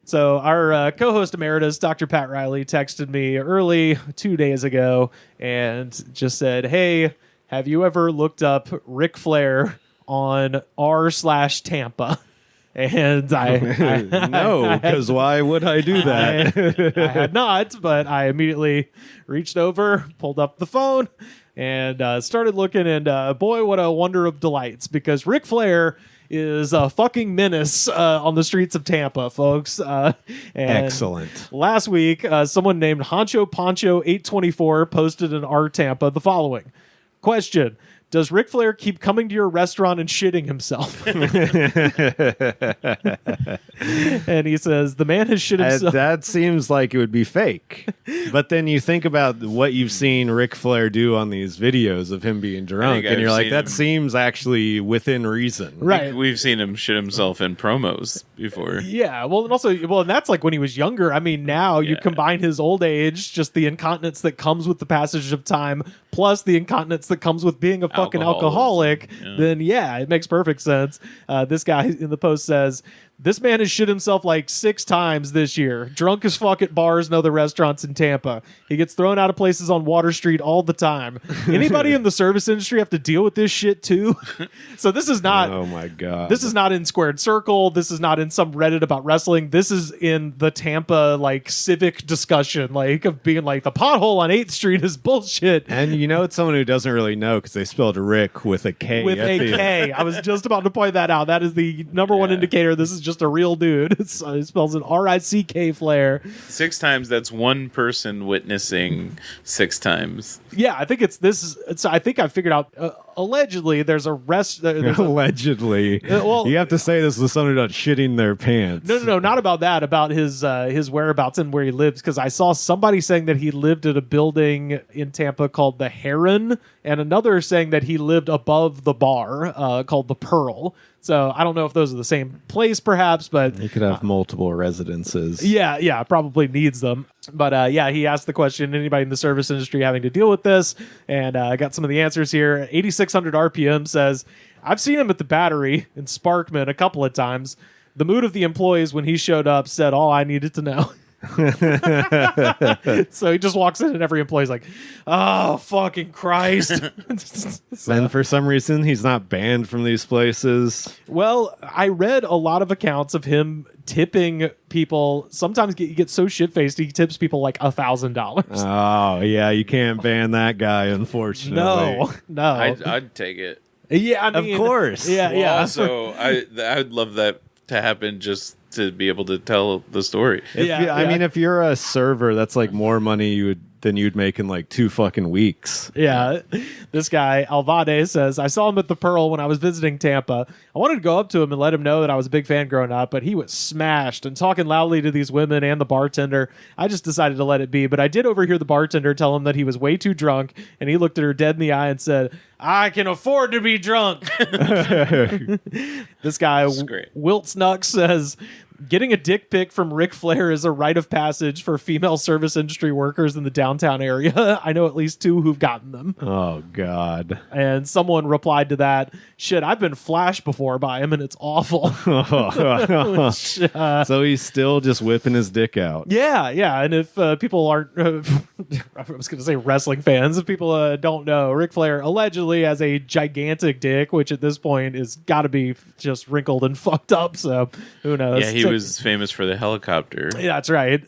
So our co-host emeritus, Dr. Pat Riley, texted me early 2 days ago and just said, hey, have you ever looked up Ric Flair on r/Tampa? And I no, because why would I do that? I had not, but I immediately reached over, pulled up the phone, and started looking. And boy, what a wonder of delights, because Ric Flair is a fucking menace on the streets of Tampa, folks. And excellent. Last week, someone named Honcho Poncho 824 posted in our Tampa the following question: does Ric Flair keep coming to your restaurant and shitting himself? And he says, the man has shit himself. That seems like it would be fake. But then you think about what you've seen Ric Flair do on these videos of him being drunk, and you're like, that seems actually within reason. Right. We've seen him shit himself in promos before. Yeah. Well, and also, and that's like when he was younger. I mean, now you combine his old age, just the incontinence that comes with the passage of time, plus the incontinence that comes with being a fucking alcoholic, then it makes perfect sense. This guy in the post says, this man has shit himself like 6 times this year. Drunk as fuck at bars and other restaurants in Tampa. He gets thrown out of places on Water Street all the time. Anybody in the service industry have to deal with this shit too? So this is not... Oh my God. This is not in Squared Circle. This is not in some Reddit about wrestling. This is in the Tampa, like, civic discussion, like, of being like, the pothole on 8th Street is bullshit. And you know, it's someone who doesn't really know because they spelled Rick with a K. With a K. I was just about to point that out. That is the number one indicator. This is just a real dude. It spells an R-I-C-K Flair. 6 times, that's one person witnessing 6 times. Yeah, I think I think I figured out, allegedly, there's a Allegedly. Well, you have to say this with someone about shitting their pants. No, not about that, about his whereabouts and where he lives, because I saw somebody saying that he lived at a building in Tampa called the Heron, and another saying that he lived above the bar called the Pearl. So I don't know if those are the same place, perhaps, but he could have multiple residences. Yeah, probably needs them. But he asked the question, anybody in the service industry having to deal with this? And I got some of the answers here. 8,600 RPM says, I've seen him at the Battery in Sparkman a couple of times. The mood of the employees when he showed up said all I needed to know. So he just walks in and every employee's like, oh, fucking Christ. And for some reason, he's not banned from these places. Well, I read a lot of accounts of him tipping people. Sometimes he gets so shit-faced, he tips people like $1,000. Oh, yeah, you can't ban that guy, unfortunately. No. I'd take it. Yeah, I mean, of course. Yeah. Also, I'd love that to happen just to be able to tell the story. I mean, if you're a server, that's like more money than you'd make in like 2 fucking weeks. Yeah. This guy, Alvade, says, I saw him at the Pearl when I was visiting Tampa. I wanted to go up to him and let him know that I was a big fan growing up, but he was smashed and talking loudly to these women and the bartender. I just decided to let it be, but I did overhear the bartender tell him that he was way too drunk, and he looked at her dead in the eye and said, I can afford to be drunk. This guy, Wilt Snuck, says, getting a dick pic from Ric Flair is a rite of passage for female service industry workers in the downtown area. I know at least 2 who've gotten them. Oh, God. And someone replied to that, shit, I've been flashed before by him, and it's awful. So he's still just whipping his dick out. Yeah. And if people aren't, I was going to say wrestling fans, if people don't know, Ric Flair allegedly has a gigantic dick, which at this point is got to be just wrinkled and fucked up, so who knows. Yeah, he was famous for the helicopter. Yeah, that's right.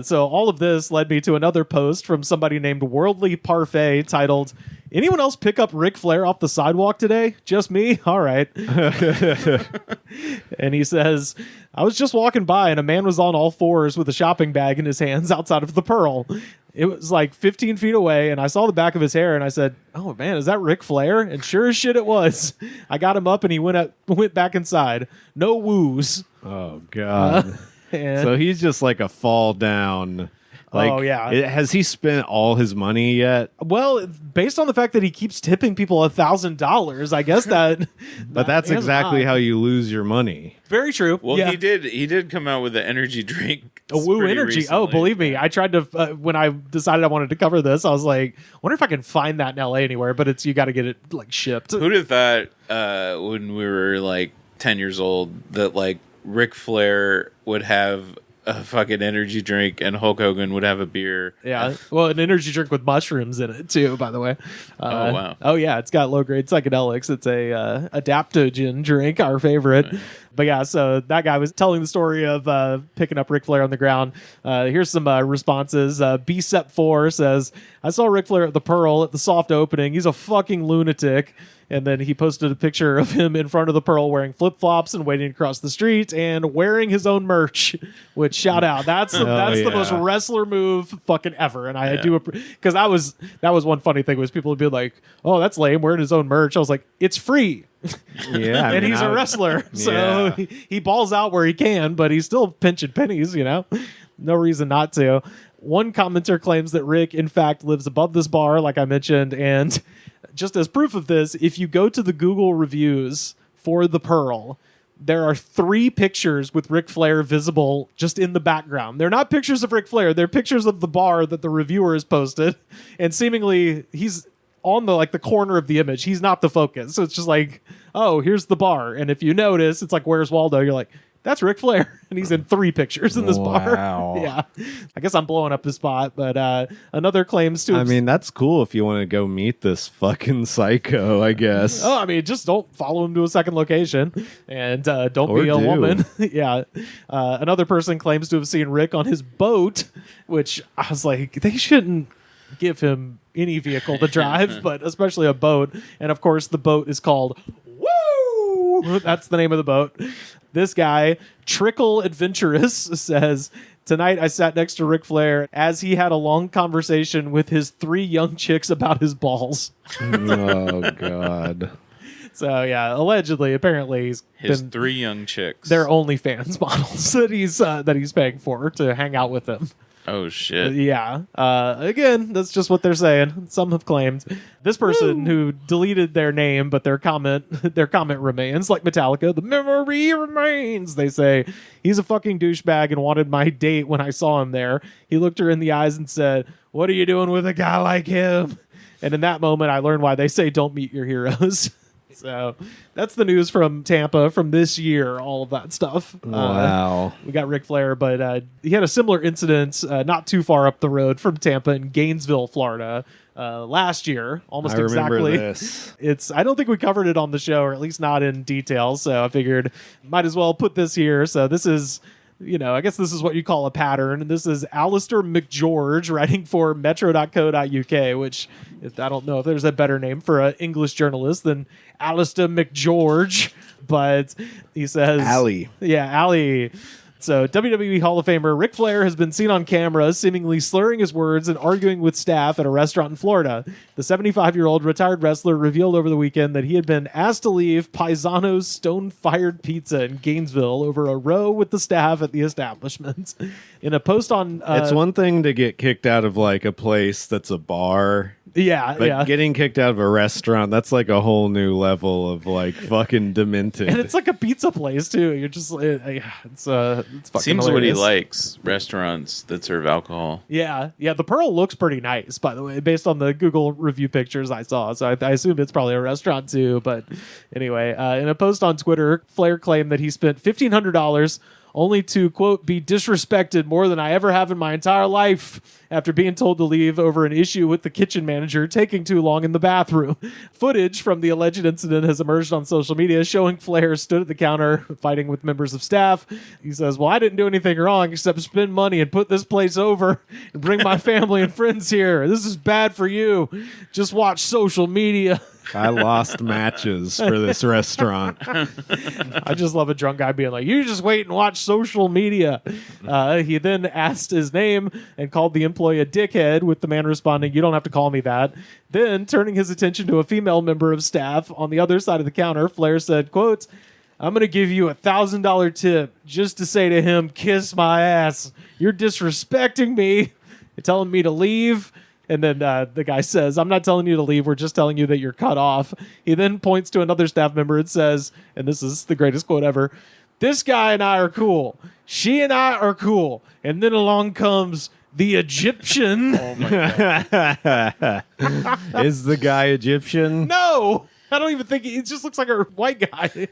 So all of this led me to another post from somebody named Worldly Parfait titled, anyone else pick up Ric Flair off the sidewalk today? Just me? All right. And he says, I was just walking by and a man was on all fours with a shopping bag in his hands outside of the Pearl. It was like 15 feet away, and I saw the back of his hair, and I said, oh, man, is that Ric Flair? And sure as shit it was. I got him up, and he went back inside. No woos. Oh, God. So he's just like a fall down. Like, oh, yeah. Has he spent all his money yet? Well, based on the fact that he keeps tipping people $1,000, I guess that... But that's exactly how you lose your money. Very true. Well, he did come out with the energy drink. A Woo Energy. Recently. Oh, believe me. I tried to, when I decided I wanted to cover this, I was like, I wonder if I can find that in LA anywhere, but you got to get it like shipped. Who'd have thought when we were like 10 years old that like Ric Flair would have a fucking energy drink and Hulk Hogan would have a beer. Yeah. Well, an energy drink with mushrooms in it too, by the way. Oh, wow. Oh yeah, it's got low-grade psychedelics. It's a adaptogen drink, our favorite. Right. But yeah, so that guy was telling the story of picking up Ric Flair on the ground. Here's some responses. BSEP4 says, I saw Ric Flair at the Pearl at the soft opening. He's a fucking lunatic. And then he posted a picture of him in front of the Pearl wearing flip-flops and waiting across the street and wearing his own merch, which shout out. That's the most wrestler move fucking ever. And I do, because that was one funny thing was people would be like, oh, that's lame, wearing his own merch. I was like, it's free. Yeah. And he's a wrestler. So he balls out where he can, but he's still pinching pennies, No reason not to. One commenter claims that Rick, in fact, lives above this bar, like I mentioned, and just as proof of this, if you go to the Google reviews for the Pearl, there are 3 pictures with Ric Flair visible just in the background. They're not pictures of Ric Flair. They're pictures of the bar that the reviewer has posted. And seemingly he's on the corner of the image. He's not the focus. So it's just like, oh, here's the bar. And if you notice, it's like, where's Waldo? You're like, that's Ric Flair. And he's in 3 pictures in this bar. Yeah. I guess I'm blowing up the spot, but another claims to... I mean, that's cool if you want to go meet this fucking psycho, I guess. Oh, I mean, just don't follow him to a second location and don't be a woman. Yeah. Another person claims to have seen Rick on his boat, which I was like, they shouldn't give him any vehicle to drive, but especially a boat. And of course, the boat is called Woo! That's the name of the boat. This guy, Trickle Adventurous, says, tonight I sat next to Ric Flair as he had a long conversation with his 3 young chicks about his balls. Oh, God. So, yeah, allegedly, apparently, his 3 young chicks. They're OnlyFans models that he's paying for to hang out with him. Oh, shit. Yeah. Again, that's just what they're saying. Some have claimed. This person who deleted their name, but their comment remains, like Metallica, the memory remains. They say, he's a fucking douchebag and wanted my date when I saw him there. He looked her in the eyes and said, what are you doing with a guy like him? And in that moment, I learned why they say don't meet your heroes. So that's the news from Tampa from this year, all of that stuff. Wow. We got Ric Flair, but he had a similar incident not too far up the road from Tampa in Gainesville, Florida, last year, almost exactly. I remember this. I don't think we covered it on the show, or at least not in detail, so I figured might as well put this here. So this is... I guess this is what you call a pattern. This is Alistair McGeorge writing for metro.co.uk, which I don't know if there's a better name for an English journalist than Alistair McGeorge, but he says... Ali. Yeah, Ali. So WWE Hall of Famer Ric Flair has been seen on camera seemingly slurring his words and arguing with staff at a restaurant in Florida. The 75-year-old retired wrestler revealed over the weekend that he had been asked to leave Paisano's Stone-Fired Pizza in Gainesville over a row with the staff at the establishment. In a post on... it's one thing to get kicked out of a place that's a bar... Yeah, but getting kicked out of a restaurant, that's like a whole new level of fucking demented. And it's like a pizza place too. You're just it's fucking seems hilarious. what he likes, restaurants that serve alcohol. Yeah. The Pearl looks pretty nice, by the way, based on the Google review pictures I saw. So I assume it's probably a restaurant too. But anyway, in a post on Twitter, Flair claimed that he spent $1,500 only to, quote, be disrespected more than I ever have in my entire life after being told to leave over an issue with the kitchen manager taking too long in the bathroom. Footage from the alleged incident has emerged on social media showing Flair stood at the counter fighting with members of staff. He says, well, I didn't do anything wrong except spend money and put this place over and bring my family and friends here. This is bad for you. Just watch social media. I lost matches for this restaurant. I just love a drunk guy being like, you just wait and watch social media. He then asked his name and called the employee a dickhead, with the man responding, you don't have to call me that. Then, turning his attention to a female member of staff on the other side of the counter, Flair said, quote, I'm going to give you $1,000 tip just to say to him, kiss my ass. You're disrespecting me. You're telling me to leave. And then the guy says, I'm not telling you to leave. We're just telling you that you're cut off. He then points to another staff member and says, and this is the greatest quote ever, this guy and I are cool. She and I are cool. And then along comes the Egyptian. Oh, my God. Is the guy Egyptian? No. I don't even think he just looks like a white guy.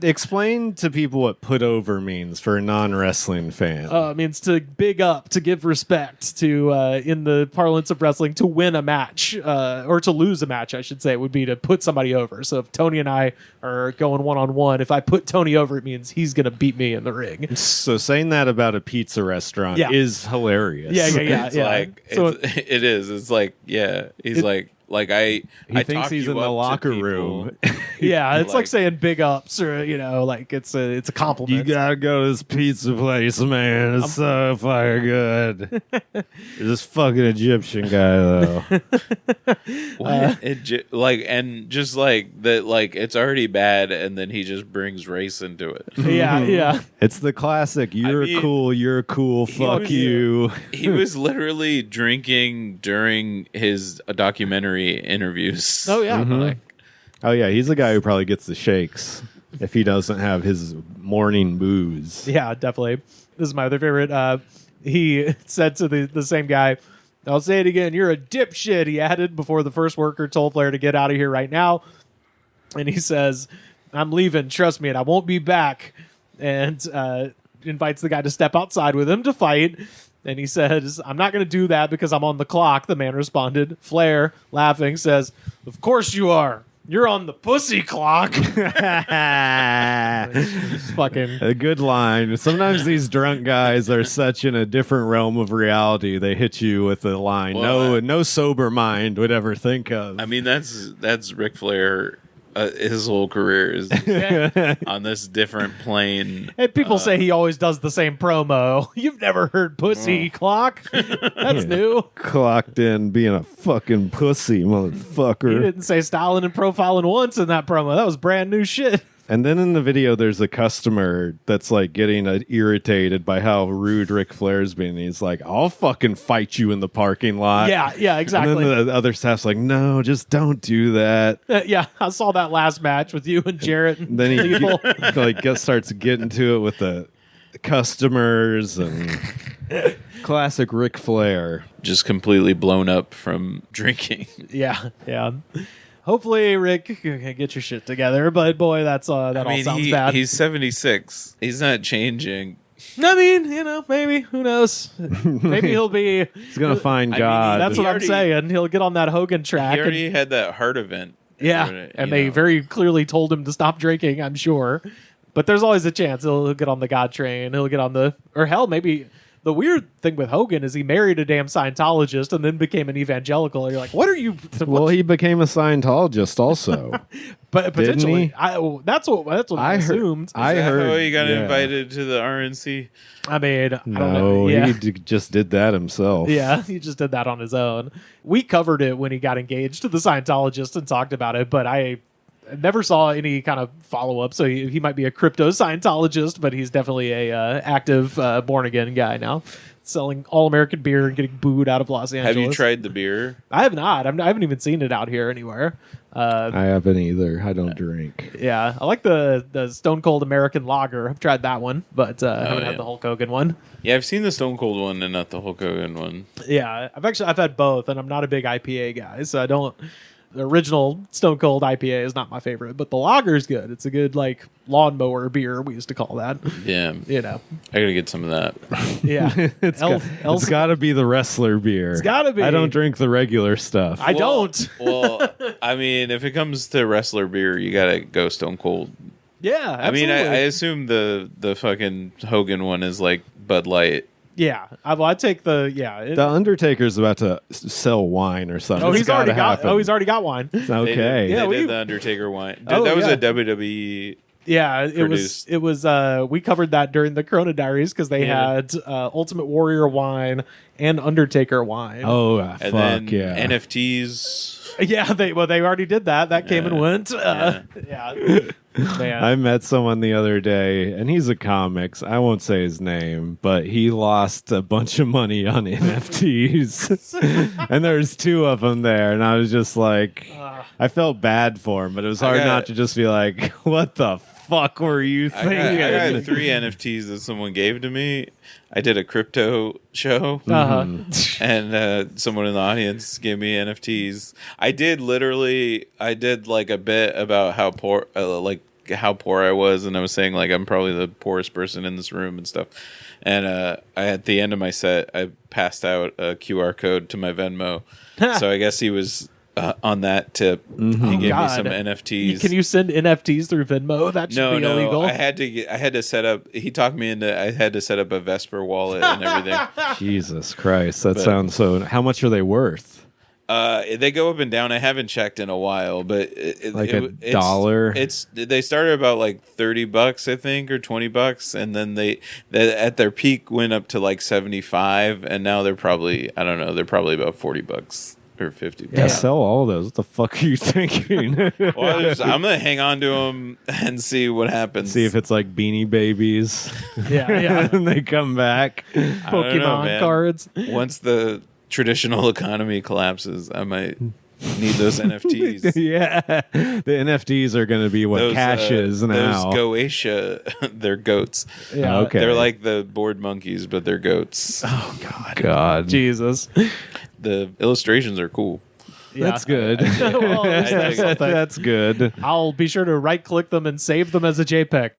Explain to people what put over means for a non-wrestling fan. It means to big up, to give respect, to in the parlance of wrestling, to win a match or to lose a match, I should say, would be to put somebody over. So if Tony and I are going one-on-one, if I put Tony over, it means he's going to beat me in the ring. So saying that about a pizza restaurant is hilarious. Yeah. It is. It's like, he's like I thinks he's in the locker room. Yeah, it's like saying big ups or like it's a compliment. You gotta go to this pizza place, man. It's so fucking good. This fucking Egyptian guy though. What? And just like that, like it's already bad, and then he just brings race into it. Yeah. It's the classic. You're cool. Fuck you. He was literally drinking during his documentary interviews. Oh yeah. Mm-hmm. He's the guy who probably gets the shakes if he doesn't have his morning booze. Yeah, definitely. This is my other favorite. He said to the same guy, I'll say it again, you're a dipshit, he added before the first worker told Flair to get out of here right now. And he says, I'm leaving, trust me, and I won't be back. And invites the guy to step outside with him to fight. And he says, I'm not going to do that because I'm on the clock, the man responded. Flair, laughing, says, of course you are. You're on the pussy clock. Fucking a good line. Sometimes these drunk guys are such in a different realm of reality. They hit you with a line no sober mind would ever think of. I mean, that's Ric Flair. His whole career is on this different plane. And people say he always does the same promo. You've never heard pussy clock? That's new. Clocked in being a fucking pussy, motherfucker. He didn't say styling and profiling once in that promo. That was brand new shit. And then in the video, there's a customer that's like getting irritated by how rude Ric Flair's being. He's like, I'll fucking fight you in the parking lot. Yeah, exactly. And then the other staff's like, no, just don't do that. Yeah, I saw that last match with you and Jarrett. And then he starts getting to it with the customers and classic Ric Flair. Just completely blown up from drinking. Yeah. Hopefully, Rick can get your shit together, but boy, all sounds bad. He's 76. He's not changing. I mean, maybe. Who knows? Maybe he's gonna find God. That's what I'm saying. He'll get on that Hogan track. He already had that heart event. Yeah, and they very clearly told him to stop drinking, I'm sure. But there's always a chance he'll get on the God train. He'll get on or hell, maybe. The weird thing with Hogan is he married a damn Scientologist and then became an evangelical. And you're like, what are you? Well, he became a Scientologist also. But potentially, that's what I assumed. I heard. Oh, he got invited to the RNC. I mean, I don't know. He just did that himself. Yeah, he just did that on his own. We covered it when he got engaged to the Scientologist and talked about it, but I never saw any kind of follow-up, so he might be a crypto Scientologist, but he's definitely a active born-again guy now, selling all-American beer and getting booed out of Los Angeles. Have you tried the beer? I have not. I haven't even seen it out here anywhere. I haven't either. I don't drink. Yeah, I like the Stone Cold American Lager. I've tried that one, but I haven't had the Hulk Hogan one. Yeah, I've seen the Stone Cold one and not the Hulk Hogan one. Yeah, I've had both, and I'm not a big IPA guy, so I don't... The original Stone Cold IPA is not my favorite, but the lager is good. It's a good, like, lawnmower beer, we used to call that. Yeah. I gotta get some of that. Yeah. It's gotta be the wrestler beer. It's gotta be. I don't drink the regular stuff. I don't. Well, I mean, if it comes to wrestler beer, you gotta go Stone Cold. Yeah, absolutely. I mean, I assume the fucking Hogan one is like Bud Light. Yeah, I'd take the The Undertaker's about to sell wine or something. Oh, he's already got wine. Okay, they did the Undertaker wine. That was a WWE. Yeah, it was. We covered that during the Corona Diaries because they had Ultimate Warrior wine and Undertaker wine. Oh, and fuck then yeah! NFTs. Yeah, they already did that. That came and went. Man. I met someone the other day, and he's a comics. I won't say his name, but he lost a bunch of money on NFTs, and there's two of them there, and I was just like, I felt bad for him, but it was hard not to just be like, what the fuck were you thinking? I got 3 NFTs that someone gave to me. I did a crypto show, and someone in the audience gave me NFTs. I did like a bit about how poor, how poor I was, and I was saying like I'm probably the poorest person in this room and stuff. And at the end of my set, I passed out a QR code to my Venmo. So I guess he was on that tip. He gave me some NFTs. Can you send NFTs through Venmo? That should be illegal. I had to set up. He talked me into. I had to set up a Vesper wallet and everything. Jesus Christ, that sounds so. How much are they worth? They go up and down. I haven't checked in a while, but it's dollar. They started about like $30, I think, or $20, and then they at their peak went up to like 75, and now they're probably they're probably about $40 or $50. Yeah, sell all those. What the fuck are you thinking? Well, I'm gonna hang on to them and see what happens. See if it's like Beanie Babies. Yeah. And they come back. Pokemon cards. Once the traditional economy collapses, I might need those NFTs. Yeah, the NFTs are going to be what cash is now. Those Goetia, they're goats. Yeah, okay. They're like the bored monkeys, but they're goats. Oh God, Jesus. The illustrations are cool. Yeah. That's good. Well, that's good. I'll be sure to right-click them and save them as a JPEG.